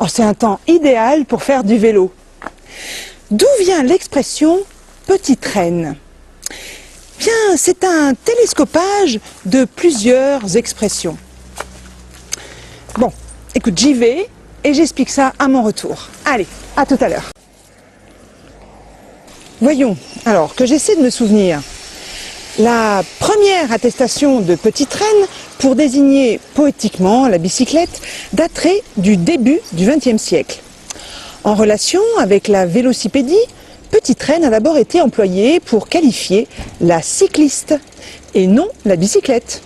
Oh, c'est un temps idéal pour faire du vélo. D'où vient l'expression « petite reine » ? Bien, c'est un télescopage de plusieurs expressions. Bon, écoute, j'y vais et j'explique ça à mon retour. Allez, à tout à l'heure. Voyons, alors que j'essaie de me souvenir. La première attestation de petite reine pour désigner poétiquement la bicyclette daterait du début du XXe siècle. En relation avec la vélocipédie, petite reine a d'abord été employée pour qualifier la cycliste et non la bicyclette.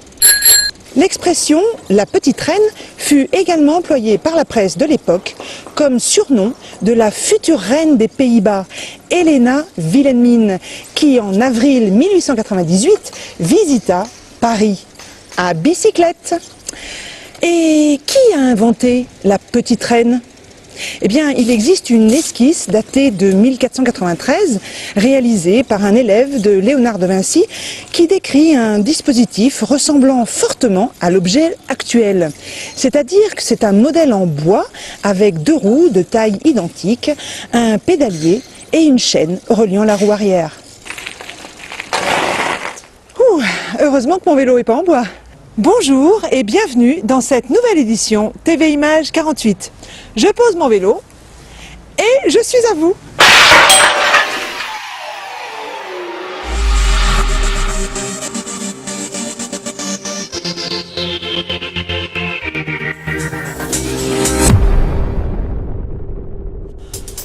L'expression « la petite reine » fut également employée par la presse de l'époque comme surnom de la future reine des Pays-Bas, Helena Wilhelmine, qui en avril 1898 visita Paris à bicyclette. Et qui a inventé la petite reine ? Eh bien, il existe une esquisse datée de 1493, réalisée par un élève de Léonard de Vinci, qui décrit un dispositif ressemblant fortement à l'objet actuel. C'est-à-dire que c'est un modèle en bois avec deux roues de taille identique, un pédalier et une chaîne reliant la roue arrière. Heureusement que mon vélo n'est pas en bois. Bonjour et bienvenue dans cette nouvelle édition TV Images 48. Je pose mon vélo et je suis à vous.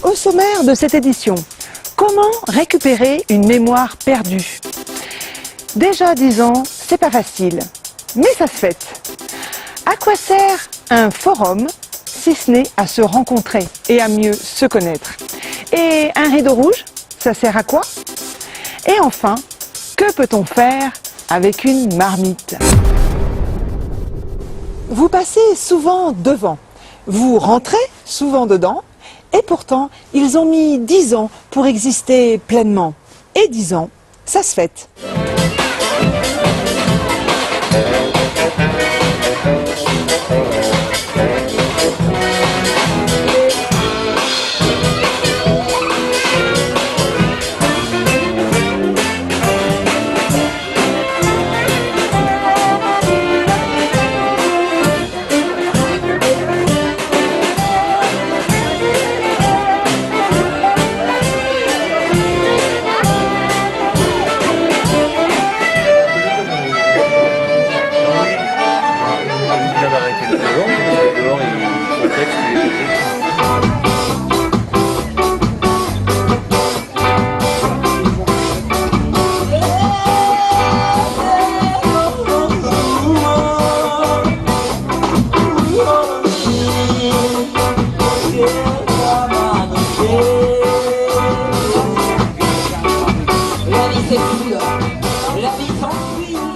Au sommaire de cette édition, comment récupérer une mémoire perdue ? Déjà 10 ans, c'est pas facile. Mais ça se fait. À quoi sert un forum si ce n'est à se rencontrer et à mieux se connaître? Et un rideau rouge, ça sert à quoi? Et enfin, que peut-on faire avec une marmite? Vous passez souvent devant, vous rentrez souvent dedans, et pourtant, ils ont mis 10 ans pour exister pleinement. Et 10 ans, ça se fête.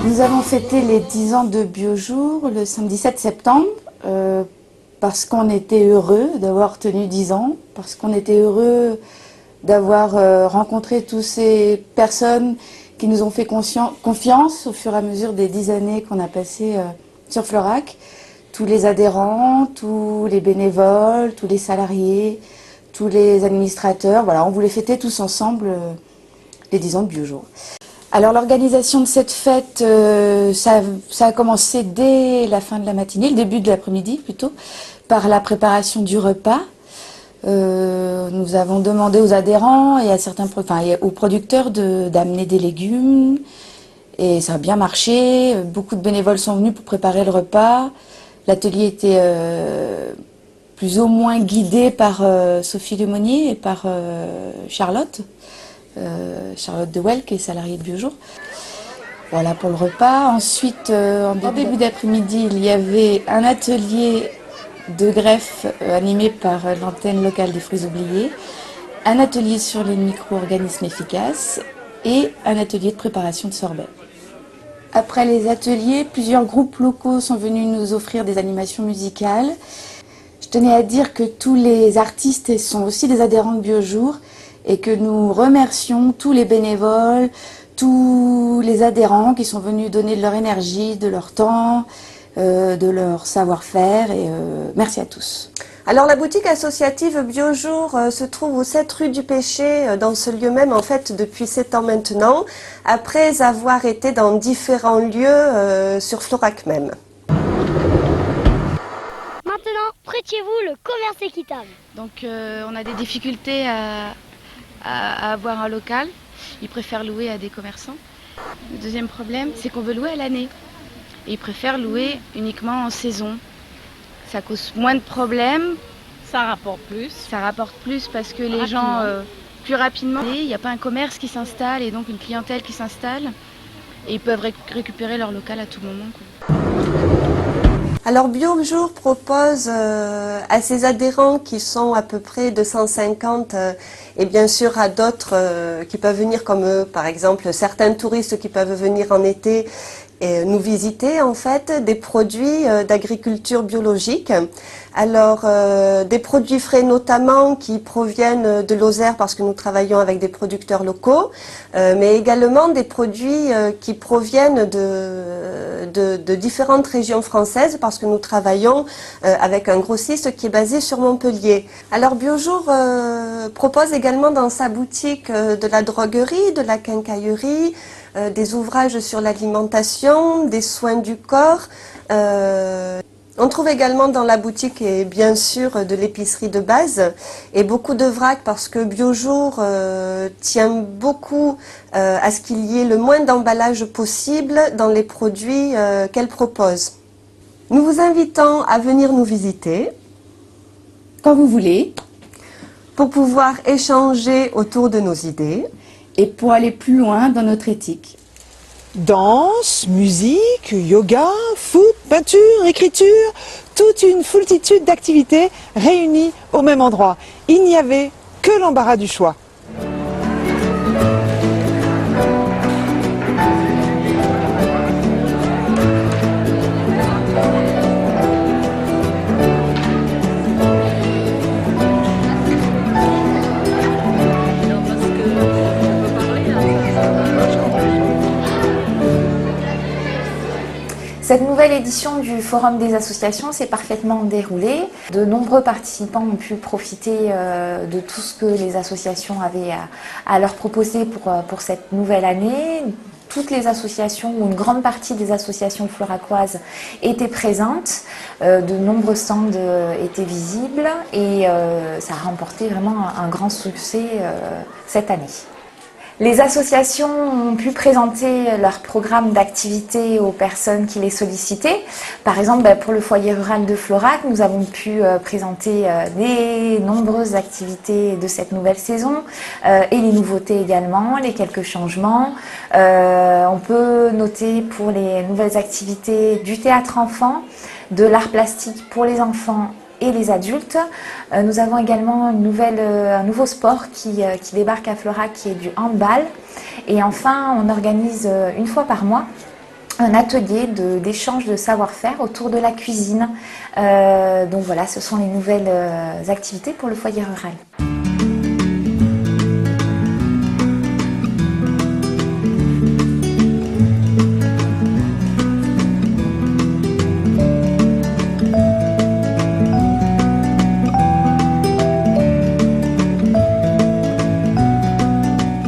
Nous avons fêté les 10 ans de Biojour le samedi 7 septembre parce qu'on était heureux d'avoir tenu 10 ans, parce qu'on était heureux d'avoir rencontré toutes ces personnes qui nous ont fait confiance au fur et à mesure des 10 années qu'on a passées sur Florac. Tous les adhérents, tous les bénévoles, tous les salariés, tous les administrateurs, voilà, on voulait fêter tous ensemble les 10 ans de Biojour. Alors l'organisation de cette fête, ça a commencé dès la fin de la matinée, le début de l'après-midi plutôt, par la préparation du repas. Nous avons demandé aux adhérents et aux producteurs d'amener des légumes et ça a bien marché. Beaucoup de bénévoles sont venus pour préparer le repas. L'atelier était plus ou moins guidé par Sophie Lemonnier et par Charlotte de Well, qui est salariée de Biojour. Voilà pour le repas. Ensuite, en début d'après-midi, il y avait un atelier de greffe animé par l'antenne locale des fruits oubliés, un atelier sur les micro-organismes efficaces et un atelier de préparation de sorbet. Après les ateliers, plusieurs groupes locaux sont venus nous offrir des animations musicales. Je tenais à dire que tous les artistes sont aussi des adhérents de Biojour et que nous remercions tous les bénévoles, tous les adhérents qui sont venus donner de leur énergie, de leur temps, de leur savoir-faire et merci à tous. Alors la boutique associative Biojour se trouve au 7 rue du Pêcher, dans ce lieu même en fait depuis 7 ans maintenant, après avoir été dans différents lieux sur Florac même. Maintenant, près de chez vous, le commerce équitable. Donc on a des difficultés à avoir un local, ils préfèrent louer à des commerçants. Le deuxième problème, c'est qu'on veut louer à l'année. Et ils préfèrent louer uniquement en saison. Ça cause moins de problèmes. Ça rapporte plus. Ça rapporte plus parce que les gens, plus rapidement, il n'y a pas un commerce qui s'installe et donc une clientèle qui s'installe. Et ils peuvent récupérer leur local à tout moment, quoi. Alors Biojour propose à ses adhérents qui sont à peu près 250 et bien sûr à d'autres qui peuvent venir comme eux, par exemple certains touristes qui peuvent venir en été et nous visiter en fait des produits d'agriculture biologique. Alors des produits frais notamment qui proviennent de Lozère parce que nous travaillons avec des producteurs locaux, mais également des produits qui proviennent de différentes régions françaises parce que nous travaillons avec un grossiste qui est basé sur Montpellier. Alors Biojour propose également dans sa boutique de la droguerie, de la quincaillerie, des ouvrages sur l'alimentation, des soins du corps. On trouve également dans la boutique et bien sûr de l'épicerie de base et beaucoup de vrac parce que Biojour tient beaucoup à ce qu'il y ait le moins d'emballage possible dans les produits qu'elle propose. Nous vous invitons à venir nous visiter Quand vous voulez. Pour pouvoir échanger autour de nos idées. Et pour aller plus loin dans notre éthique. Danse, musique, yoga, foot, peinture, écriture, toute une foultitude d'activités réunies au même endroit. Il n'y avait que l'embarras du choix. Cette nouvelle édition du Forum des associations s'est parfaitement déroulée. De nombreux participants ont pu profiter de tout ce que les associations avaient à leur proposer pour cette nouvelle année. Toutes les associations, ou une grande partie des associations floracoises étaient présentes. De nombreux stands étaient visibles et ça a remporté vraiment un grand succès cette année. Les associations ont pu présenter leur programme d'activité aux personnes qui les sollicitaient. Par exemple, pour le foyer rural de Florac, nous avons pu présenter des nombreuses activités de cette nouvelle saison et les nouveautés également, les quelques changements. On peut noter pour les nouvelles activités du théâtre enfant, de l'art plastique pour les enfants et les adultes. Nous avons également un nouveau sport qui débarque à Florac, qui est du handball. Et enfin, on organise une fois par mois un atelier d'échange de savoir-faire autour de la cuisine. Donc voilà, ce sont les nouvelles activités pour le foyer rural.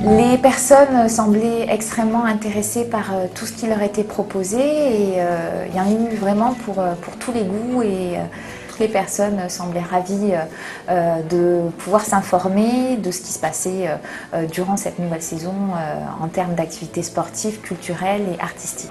Les personnes semblaient extrêmement intéressées par tout ce qui leur était proposé et il y en a eu vraiment pour tous les goûts et toutes les personnes semblaient ravies de pouvoir s'informer de ce qui se passait durant cette nouvelle saison en termes d'activités sportives, culturelles et artistiques.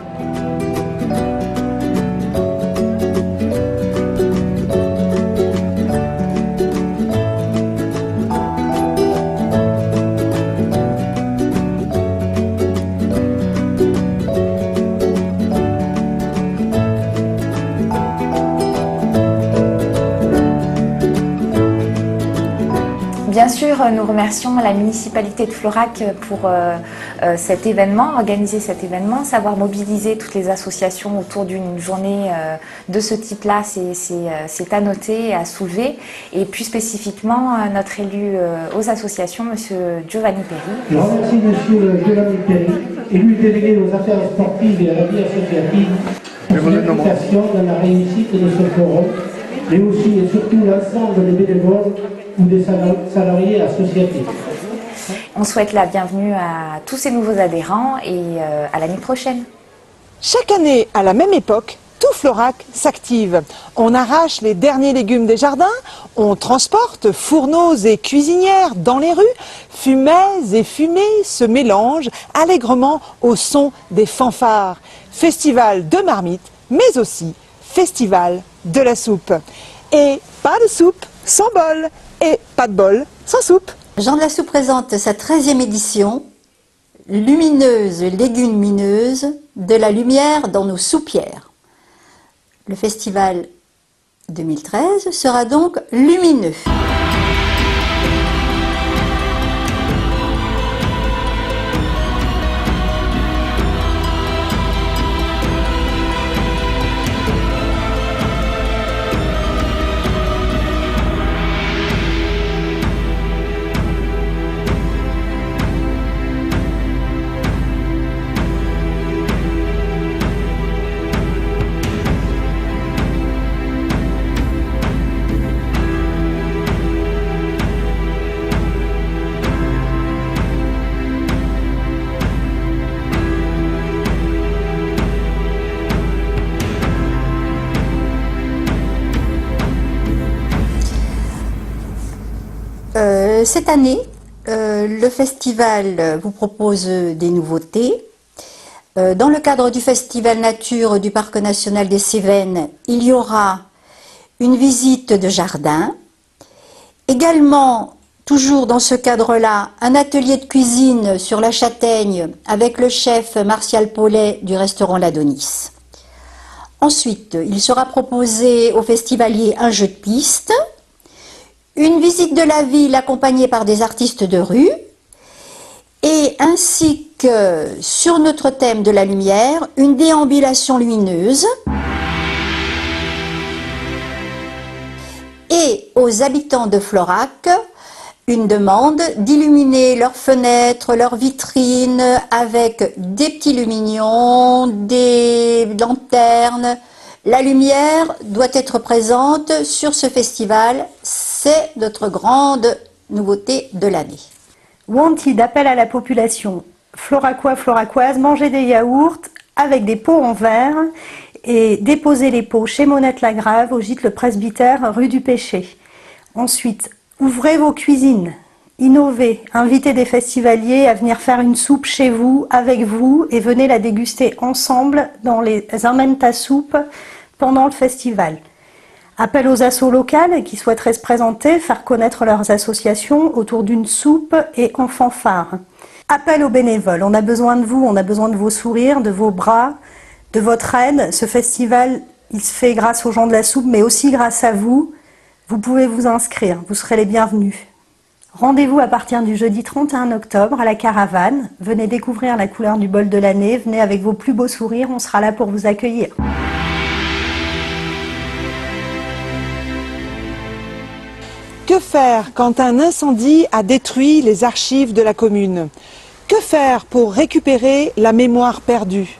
Bien sûr, nous remercions la municipalité de Florac pour cet événement, organiser cet événement, savoir mobiliser toutes les associations autour d'une journée de ce type-là, c'est à noter et à soulever. Et plus spécifiquement, notre élu aux associations, M. Giovanni Perry. Je remercie M. Giovanni Perry, élu délégué aux affaires sportives et à la vie associative, pour son implication dans la réussite de ce forum mais aussi et surtout l'ensemble des bénévoles ou des salariés associatifs. On souhaite la bienvenue à tous ces nouveaux adhérents et à l'année prochaine. Chaque année, à la même époque, tout Florac s'active. On arrache les derniers légumes des jardins, on transporte fourneaux et cuisinières dans les rues, fumets et fumées se mélangent allègrement au son des fanfares. Festival de marmite, mais aussi festival de la soupe. Et pas de soupe sans bol, et pas de bol sans soupe. Jean de la Soupe présente sa 13e édition, lumineuse légumineuse, de la lumière dans nos soupières. Le festival 2013 sera donc lumineux. Cette année, le festival vous propose des nouveautés. Dans le cadre du Festival Nature du Parc National des Cévennes, il y aura une visite de jardin. Également, toujours dans ce cadre-là, un atelier de cuisine sur la châtaigne avec le chef Martial Paulet du restaurant L'Adonis. Ensuite, il sera proposé aux festivaliers un jeu de piste, une visite de la ville accompagnée par des artistes de rue, et ainsi que, sur notre thème de la lumière, une déambulation lumineuse. Et aux habitants de Florac, une demande d'illuminer leurs fenêtres, leurs vitrines avec des petits lumignons, des lanternes. La lumière doit être présente sur ce festival, c'est notre grande nouveauté de l'année. Wanted appelle à la population floracois, floracoises, manger des yaourts avec des pots en verre et déposer les pots chez Monette-Lagrave au gîte Le Presbytère, rue du Péché. Ensuite, ouvrez vos cuisines, innovez, invitez des festivaliers à venir faire une soupe chez vous, avec vous, et venez la déguster ensemble dans les Amène ta soupe pendant le festival. Appel aux assos locales qui souhaiteraient se présenter, faire connaître leurs associations autour d'une soupe et en fanfare. Appel aux bénévoles, on a besoin de vous, on a besoin de vos sourires, de vos bras, de votre aide. Ce festival, il se fait grâce aux gens de la soupe, mais aussi grâce à vous. Vous pouvez vous inscrire, vous serez les bienvenus. Rendez-vous à partir du jeudi 31 octobre à la Caravane. Venez découvrir la couleur du bol de l'année, venez avec vos plus beaux sourires, on sera là pour vous accueillir. Que faire quand un incendie a détruit les archives de la commune? Que faire pour récupérer la mémoire perdue?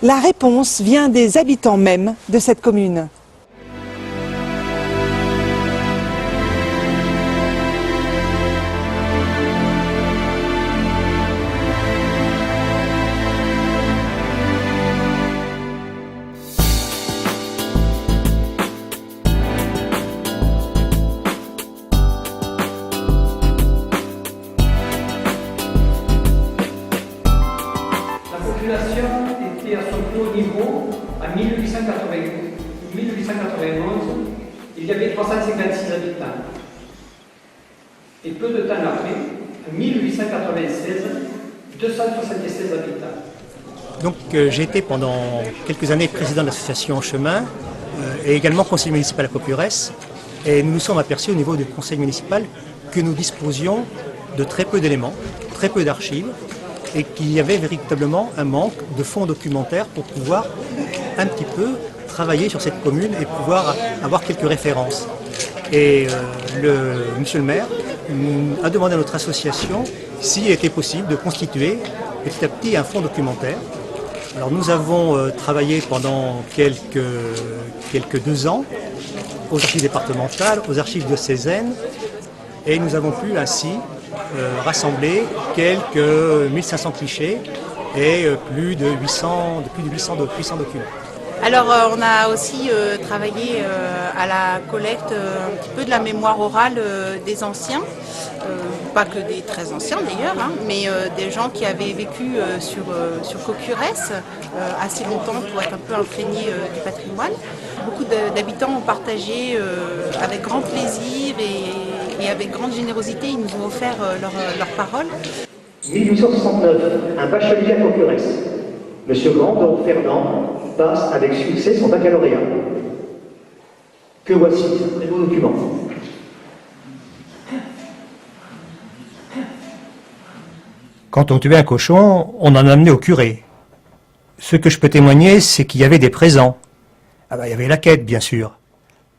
La réponse vient des habitants même de cette commune. La population était à son plus haut niveau en 1891, il y avait 356 habitants. Et peu de temps après, en 1896, 276 habitants. Donc j'ai été pendant quelques années président de l'association En Chemin et également conseiller municipal à Copurès. Et nous nous sommes aperçus au niveau du conseil municipal que nous disposions de très peu d'éléments, très peu d'archives, et qu'il y avait véritablement un manque de fonds documentaires pour pouvoir un petit peu travailler sur cette commune et pouvoir avoir quelques références. Et monsieur le maire a demandé à notre association s'il était possible de constituer petit à petit un fonds documentaire. Alors nous avons travaillé pendant quelques 2 ans aux archives départementales, aux archives diocésaines, et nous avons pu ainsi rassembler quelques 1500 clichés et plus de 800 documents. Alors on a aussi travaillé à la collecte un petit peu de la mémoire orale des anciens, pas que des très anciens d'ailleurs, hein, mais des gens qui avaient vécu sur Cocurès assez longtemps pour être un peu imprégnés du patrimoine. Beaucoup d'habitants ont partagé avec grand plaisir et avec grande générosité, ils nous ont offert leurs paroles. 1869, un bachelier à Cocurès. Monsieur Grandon Fernand passe avec succès son baccalauréat. Que voici, un très beau document. Quand on tuait un cochon, on en amenait au curé. Ce que je peux témoigner, c'est qu'il y avait des présents. Ah ben, il y avait la quête, bien sûr.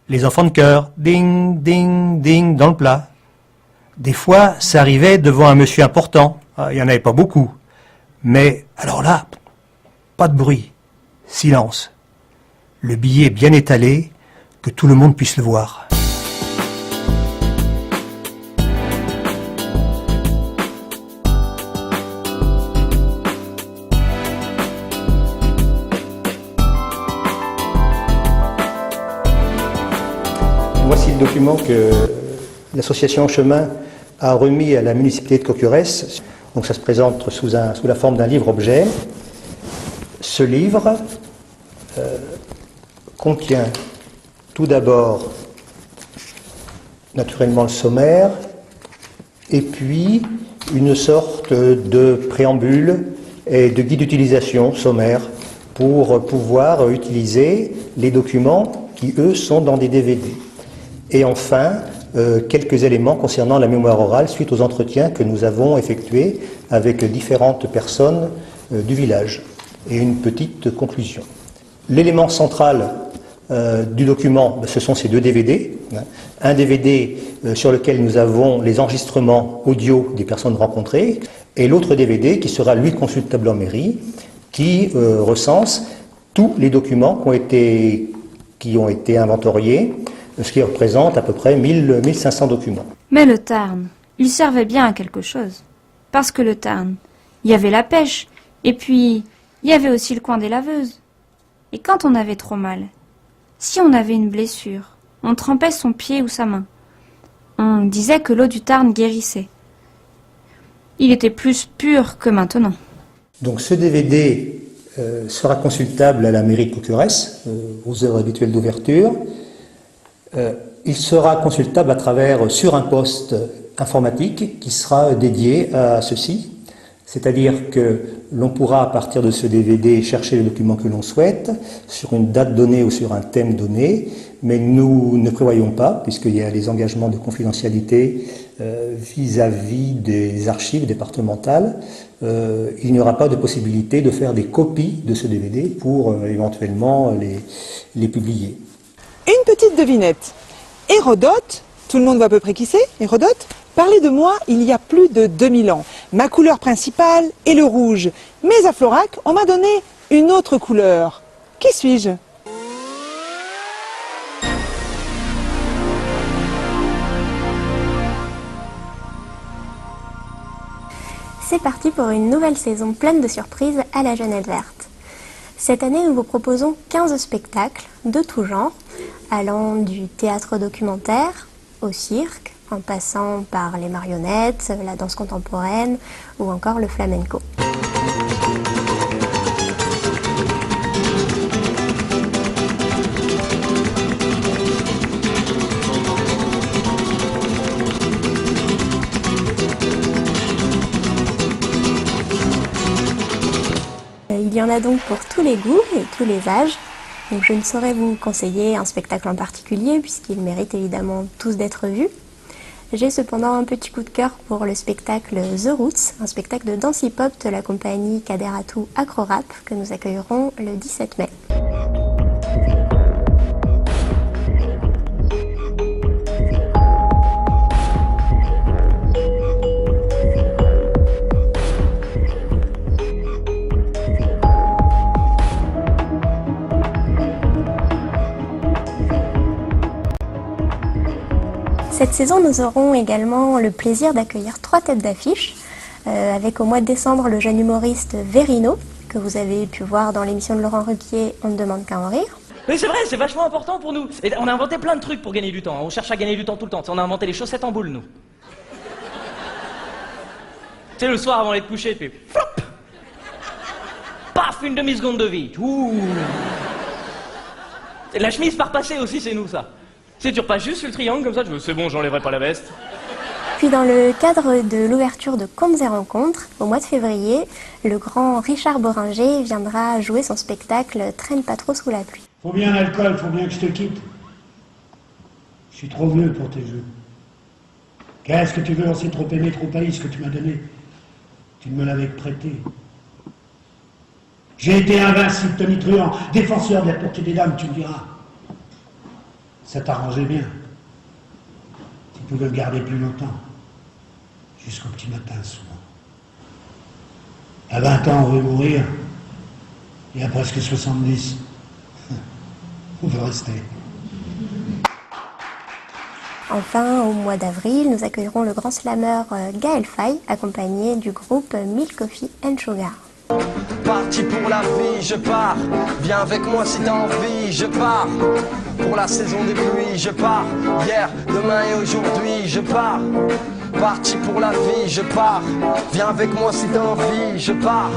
Les enfants de chœur, ding, ding, ding, dans le plat. Des fois, ça arrivait devant un monsieur important. Ah, il n'y en avait pas beaucoup. Mais, alors là, pas de bruit. Silence. Le billet bien étalé, que tout le monde puisse le voir. Voici le document que l'association Chemin a remis à la municipalité de Cocurès. Donc ça se présente sous la forme d'un livre-objet. Ce livre contient tout d'abord naturellement le sommaire et puis une sorte de préambule et de guide d'utilisation sommaire pour pouvoir utiliser les documents qui, eux, sont dans des DVD. Et enfin, quelques éléments concernant la mémoire orale suite aux entretiens que nous avons effectués avec différentes personnes du village. Et une petite conclusion. L'élément central du document, ce sont ces deux DVD. Un DVD sur lequel nous avons les enregistrements audio des personnes rencontrées, et l'autre DVD qui sera, lui, consultable en mairie, qui recense tous les documents qui ont été inventoriés, ce qui représente à peu près 1500 documents. Mais le Tarn, il servait bien à quelque chose. Parce que le Tarn, il y avait la pêche, et puis il y avait aussi le coin des laveuses. Et quand on avait trop mal, si on avait une blessure, on trempait son pied ou sa main. On disait que l'eau du Tarn guérissait. Il était plus pur que maintenant. Donc ce DVD sera consultable à la mairie de Cocurès, aux heures habituelles d'ouverture. Il sera consultable sur un poste informatique qui sera dédié à ceci. C'est-à-dire que l'on pourra, à partir de ce DVD, chercher les documents que l'on souhaite, sur une date donnée ou sur un thème donné, mais nous ne prévoyons pas, puisqu'il y a les engagements de confidentialité vis-à-vis des archives départementales, il n'y aura pas de possibilité de faire des copies de ce DVD pour éventuellement les publier. Une petite devinette. Hérodote, tout le monde voit à peu près qui c'est, Hérodote, parlait de moi il y a plus de 2000 ans. Ma couleur principale est le rouge. Mais à Florac, on m'a donné une autre couleur. Qui suis-je ? C'est parti pour une nouvelle saison pleine de surprises à la Jeunette Verte. Cette année, nous vous proposons 15 spectacles de tout genre, allant du théâtre documentaire au cirque, en passant par les marionnettes, la danse contemporaine ou encore le flamenco. Il y en a donc pour tous les goûts et tous les âges. Donc je ne saurais vous conseiller un spectacle en particulier puisqu'ils méritent évidemment tous d'être vus. J'ai cependant un petit coup de cœur pour le spectacle The Roots, un spectacle de danse hip-hop de la compagnie Kaderatou Acro-Rap que nous accueillerons le 17 mai. Cette saison, nous aurons également le plaisir d'accueillir 3 têtes d'affiche, avec au mois de décembre le jeune humoriste Verino, que vous avez pu voir dans l'émission de Laurent Ruquier, On ne demande qu'à en rire. Mais c'est vrai, c'est vachement important pour nous. Et on a inventé plein de trucs pour gagner du temps. On cherche à gagner du temps tout le temps. On a inventé les chaussettes en boule, nous. Tu sais, le soir avant d'aller te coucher, puis flop, paf, une demi-seconde de vie. Ouh. Et la chemise par passer aussi, c'est nous, ça. Tu sais, tu repasses juste sur le triangle comme ça, tu veux, c'est bon, j'enlèverai pas la veste. Puis dans le cadre de l'ouverture de Contes et Rencontres, au mois de février, le grand Richard Boringer viendra jouer son spectacle Traîne pas trop sous la pluie. Faut bien l'alcool, faut bien que je te quitte. Je suis trop vieux pour tes jeux. Qu'est-ce que tu veux, on s'est trop aimé, trop haï ce que tu m'as donné. Tu me l'avais prêté. J'ai été invincible, tonitruant, défenseur de la pureté des dames, tu me diras. Ça t'arrangeait bien. Tu pouvais le garder plus longtemps. Jusqu'au petit matin, souvent. À 20 ans, on veut mourir. Et à presque 70, on veut rester. Enfin, au mois d'avril, nous accueillerons le grand slameur Gaël Faye, accompagné du groupe Milk Coffee and Sugar. Parti pour la vie, je pars. Viens avec moi si t'as envie, je pars. Pour la saison des pluies, je pars. Hier, demain et aujourd'hui, je pars. Parti pour la vie, je pars. Viens avec moi si t'as envie, je pars.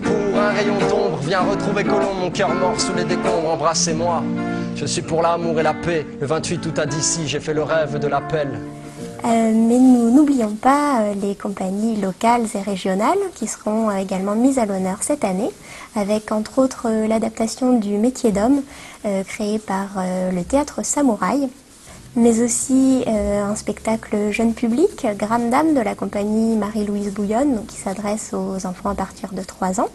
Pour un rayon d'ombre, viens retrouver Colombe, mon cœur mort sous les décombres, embrassez-moi. Je suis pour l'amour et la paix. Le 28 août à d'ici, j'ai fait le rêve de l'appel. Mais nous n'oublions pas les compagnies locales et régionales qui seront également mises à l'honneur cette année, avec entre autres l'adaptation du Métier d'homme créé par le théâtre Samouraï, mais aussi un spectacle jeune public, Grande Dame de la compagnie Marie-Louise Bouillonne, qui s'adresse aux enfants à partir de 3 ans.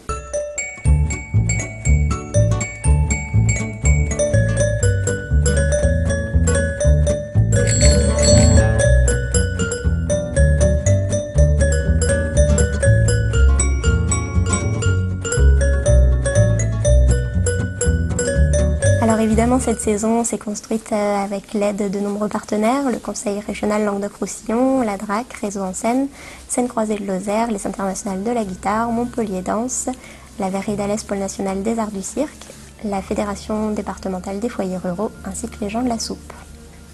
Alors évidemment, cette saison s'est construite avec l'aide de nombreux partenaires, le Conseil régional Languedoc-Roussillon, la DRAC, Réseau en Seine, Scène Croisée de Lozère, les Internationales de la Guitare, Montpellier Danse, la Verrerie d'Alès Pôle National des Arts du Cirque, la Fédération départementale des foyers ruraux, ainsi que les gens de la soupe.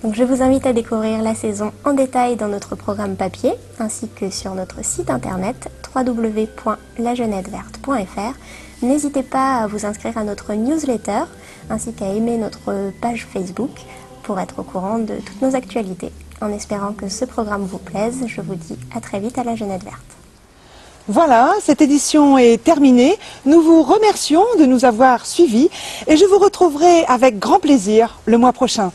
Donc je vous invite à découvrir la saison en détail dans notre programme papier, ainsi que sur notre site internet www.lagenetteverte.fr. N'hésitez pas à vous inscrire à notre newsletter, ainsi qu'à aimer notre page Facebook pour être au courant de toutes nos actualités. En espérant que ce programme vous plaise, je vous dis à très vite à la Genette Verte. Voilà, cette édition est terminée. Nous vous remercions de nous avoir suivis et je vous retrouverai avec grand plaisir le mois prochain.